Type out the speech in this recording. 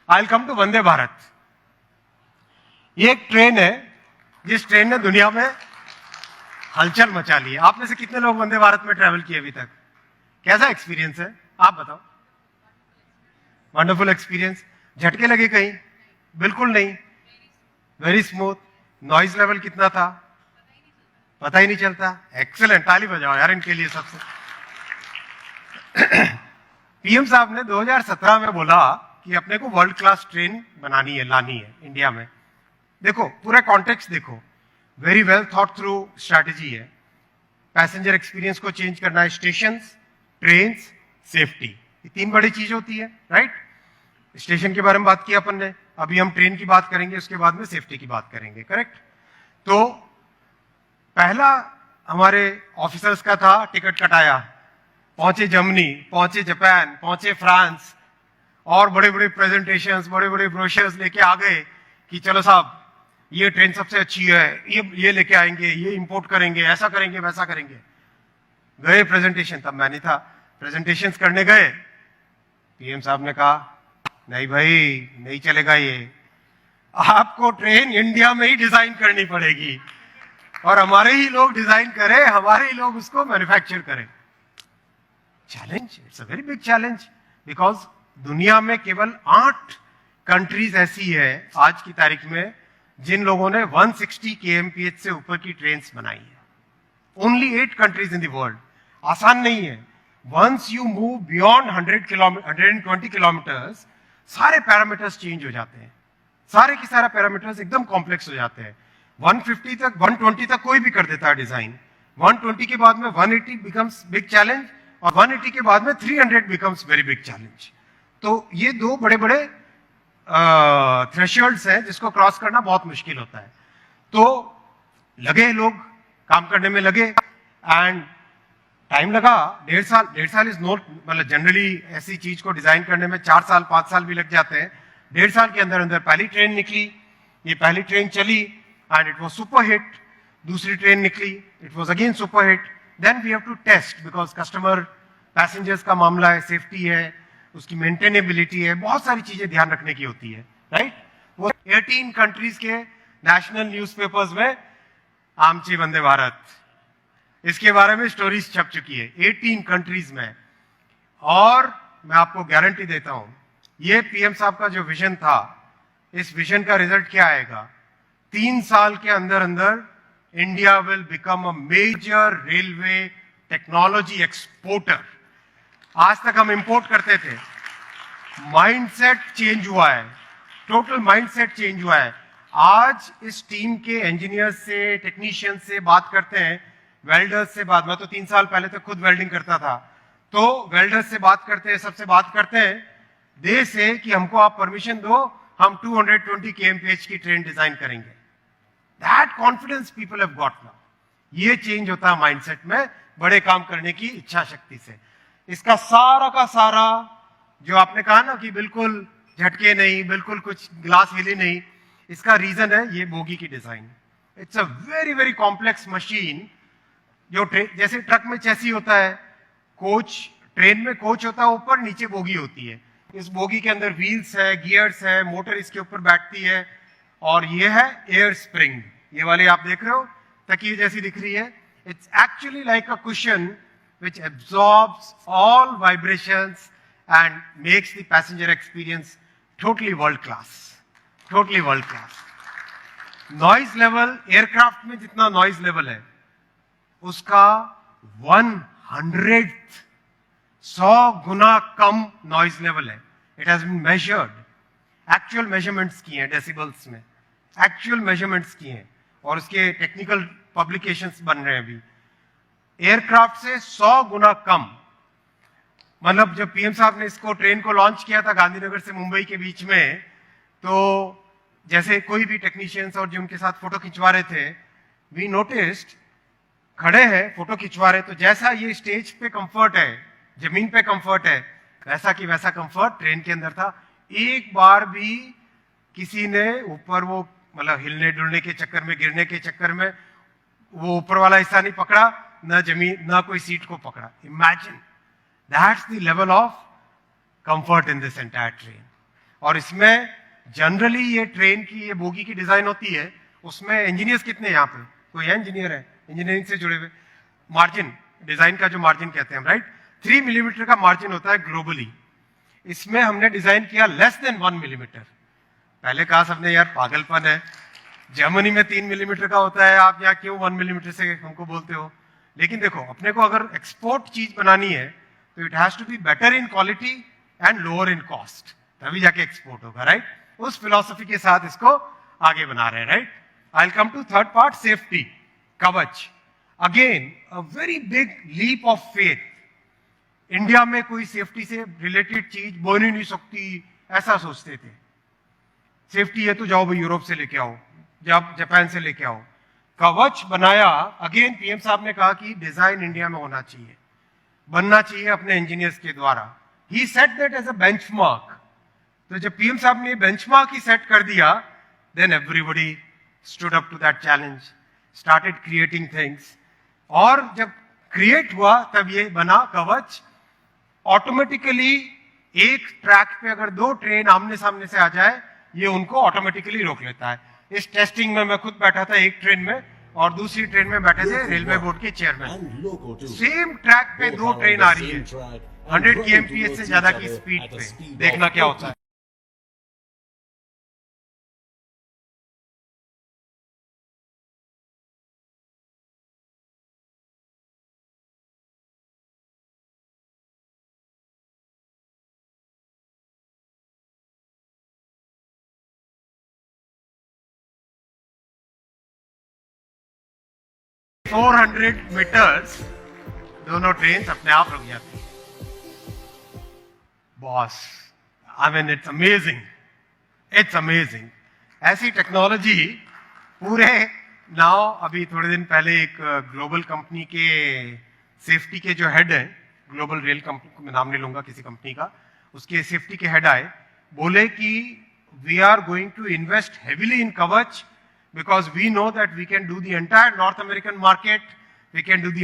I will come to Vande Bharat. ये एक train है जिस ट्रेन ने दुनिया में हलचल मचा ली है। आप में से कितने लोग वंदे भारत में ट्रेवल किए अभी तक? कैसा एक्सपीरियंस है, आप बताओ। Wonderful experience. झटके लगे कहीं? बिल्कुल नहीं, वेरी स्मूथ। नॉइज लेवल कितना था? पता ही नहीं चलता। एक्सेलेंट, ताली बजाओ यार इनके लिए सबसे। पीएम साहब ने 2017 में बोला कि अपने को वर्ल्ड क्लास ट्रेन बनानी है, लानी है इंडिया में। देखो पूरा कॉन्टेक्स्ट देखो, very well thought through strategy है। पैसेंजर एक्सपीरियंस को चेंज करना है, स्टेशंस, ट्रेन्स, सेफ्टी, ये तीन बड़ी चीज होती है, राइट। स्टेशन के बारे में बात किया अपन ने, अभी हम ट्रेन की बात करेंगे, उसके बाद में सेफ्टी की बात करेंगे, करेक्ट। तो पहला हमारे ऑफिसर्स का था, टिकट कटाया, पहुंचे जर्मनी, पहुंचे जापान, पहुंचे फ्रांस, और बड़े बड़े प्रेजेंटेशंस, बड़े बड़े ब्रोशर्स लेके आ गए कि चलो साहब ये ट्रेन सबसे अच्छी है, ये लेके आएंगे, ये इंपोर्ट करेंगे, ऐसा करेंगे, वैसा करेंगे। गए प्रेजेंटेशन, तब मैं नहीं था, प्रेजेंटेशंस करने गए, पीएम साहब ने कहा नहीं भाई नहीं चलेगा, ये आपको ट्रेन इंडिया में ही डिजाइन करनी पड़ेगी और हमारे ही लोग डिजाइन करें, हमारे ही लोग उसको मैन्युफैक्चर करें। Challenge, it's a very big challenge, because दुनिया में केवल 8 कंट्रीज ऐसी है आज की तारीख में जिन लोगों ने 160 kmph से ऊपर की ट्रेन्स बनाई है। Only 8 countries in the world. आसान नहीं है। Once you move beyond 120 kilometres, सारे पैरामीटर्स चेंज हो जाते हैं, सारे के सारे पैरामीटर्स एकदम कॉम्प्लेक्स हो जाते हैं। 150 तक, 120 तक कोई भी कर देता है डिजाइन, 120 के बाद में 180 बिकम्स बिग चैलेंज, और 180 के बाद में 300 बिकम्स वेरी बिग चैलेंज। तो ये दो बड़े बड़े थ्रेशोल्ड्स हैं जिसको क्रॉस करना बहुत मुश्किल होता है। तो लगे लोग काम करने में लगे, एंड टाइम लगा, 1.5 साल इज नॉट, मतलब जनरली ऐसी चीज को डिजाइन करने में 4 साल 5 साल भी लग जाते हैं। 1.5 साल के अंदर अंदर पहली ट्रेन निकली, ये पहली ट्रेन चली and it was super hit. दूसरी ट्रेन निकली, it was again super hit. Then we have to test, because customer passengers का मामला है, सेफ्टी है, उसकी मेंटेनेबिलिटी है, बहुत सारी चीजें ध्यान रखने की होती है, राइट। वो 18 कंट्रीज के नेशनल न्यूज़पेपर्स में आमची वंदे भारत, इसके बारे में स्टोरीज छप चुकी है 18 कंट्रीज में। और मैं आपको गारंटी देता हूं, ये पीएम साहब का जो विजन था, इस विजन का रिजल्ट क्या आएगा? 3 साल के अंदर अंदर India will become a major railway technology exporter. आज तक हम इंपोर्ट करते थे। माइंडसेट चेंज हुआ है, टोटल माइंडसेट चेंज हुआ है। आज इस टीम के इंजीनियर्स से, टेक्नीशियन से बात करते हैं, वेल्डर्स से बात, मैं तो 3 साल पहले तक खुद वेल्डिंग करता था, तो वेल्डर्स से बात करते हैं, सबसे बात करते हैं, दे से कि हमको आप परमिशन दो, हम 220 kmph की ट्रेन डिजाइन करेंगे। That confidence people have got now. ये चेंज होता है माइंडसेट में, बड़े काम करने की इच्छा शक्ति से। इसका सारा का सारा जो आपने कहा ना कि बिल्कुल झटके नहीं, बिल्कुल कुछ ग्लास हिली नहीं, इसका रीजन है ये बोगी की design. It's a very very complex machine. जो जैसे ट्रक में चैसी होता है, कोच, ट्रेन में कोच होता है, ऊपर नीचे बोगी होती है। इस बोगी के अंदर व्हील्स है, गियर्स है, मोटर इसके ऊपर बैठती है, और ये है एयर स्प्रिंग। ये वाली आप देख रहे हो तकिए जैसी दिख रही है। It's actually like a cushion which absorbs all vibrations and makes the passenger experience totally world class, totally world class. Noise level, aircraft में जितना noise level है, उसका 100 गुना कम noise level है। It has been measured, actual measurements किए हैं decibels में, actual measurements किए हैं, और उसके technical publications बन रहे हैं अभी। एयरक्राफ्ट से 100 गुना कम। मतलब जब पीएम साहब ने इसको, ट्रेन को लॉन्च किया था गांधीनगर से मुंबई के बीच में, तो जैसे कोई भी टेक्नीशियंस और जो उनके साथ फोटो खिंचवा रहे थे, वी नोटिस्ड, खड़े हैं फोटो खिंचवा रहे, तो जैसा ये स्टेज पे कंफर्ट है, जमीन पे कंफर्ट है, वैसा की वैसा कंफर्ट ट्रेन के अंदर था। एक बार भी किसी ने ऊपर वो, मतलब हिलने डुलने के चक्कर में, गिरने के चक्कर में वो ऊपर वाला हिस्सा नहीं पकड़ा, ना जमीन, ना कोई सीट को पकड़ा। Imagine, that's the level of comfort in this entire train. और इसमें जनरली ये ट्रेन की ये बोगी की डिजाइन होती है, उसमें इंजीनियर्स कितने यहाँ पे, कोई है इंजीनियर है इंजीनियरिंग से जुड़े हुए? मार्जिन, डिजाइन का जो मार्जिन कहते हैं, राइट, 3 मिलीमीटर का मार्जिन होता है ग्लोबली। इसमें हमने डिजाइन किया लेस देन 1 मिलीमीटर। पहले कहा सबने यार पागलपन है, जर्मनी में 3 मिलीमीटर का होता है, आप यहाँ क्यों 1 मिलीमीटर से हमको बोलते हो? लेकिन देखो, अपने को अगर एक्सपोर्ट चीज बनानी है तो it has to be better in quality and lower in cost, तभी जाके एक्सपोर्ट होगा, राइट? उस फिलॉसफी के साथ इसको आगे बना रहे हैं, right? I will come to third part, safety, Kavach. Again a very big leap of faith. India में कोई सेफ्टी से रिलेटेड चीज बन ही नहीं सकती, ऐसा सोचते थे। सेफ्टी है तो जाओ भाई यूरोप से लेके आओ, जापान से लेके आओ। कवच बनाया, अगेन पीएम साहब ने कहा कि डिजाइन इंडिया में होना चाहिए, बनना चाहिए अपने इंजीनियर्स के द्वारा। He set that as a benchmark. तो जब पीएम साहब ने बेंचमार्क ही सेट कर दिया, then everybody stood up to that challenge, started creating things. और जब क्रिएट हुआ तब ये बना कवच। ऑटोमेटिकली एक ट्रैक पे अगर 2 ट्रेन आमने सामने से आ जाए, ये उनको ऑटोमेटिकली रोक लेता है। इस टेस्टिंग में मैं खुद बैठा था एक ट्रेन में, और दूसरी ट्रेन में बैठे थे रेलवे बोर्ड के चेयरमैन। सेम ट्रैक पे 2 ट्रेन आ रही है, 100 kmph से ज्यादा की स्पीड पे, देखना क्या होता है। फोर 400 मीटर्स दोनों ट्रेन अपने आप रुक जाती। Boss, I mean it's amazing, it's amazing. ऐसी टेक्नोलॉजी पूरे नाउ, अभी थोड़े दिन पहले एक ग्लोबल कंपनी के सेफ्टी के जो हेड है, ग्लोबल रेल कंपनी, मैं नाम नहीं लूंगा किसी कंपनी का, उसके सेफ्टी के हेड आए, बोले कि we are going to invest heavily in Kavach because we know that we can do the entire North American market, we can do the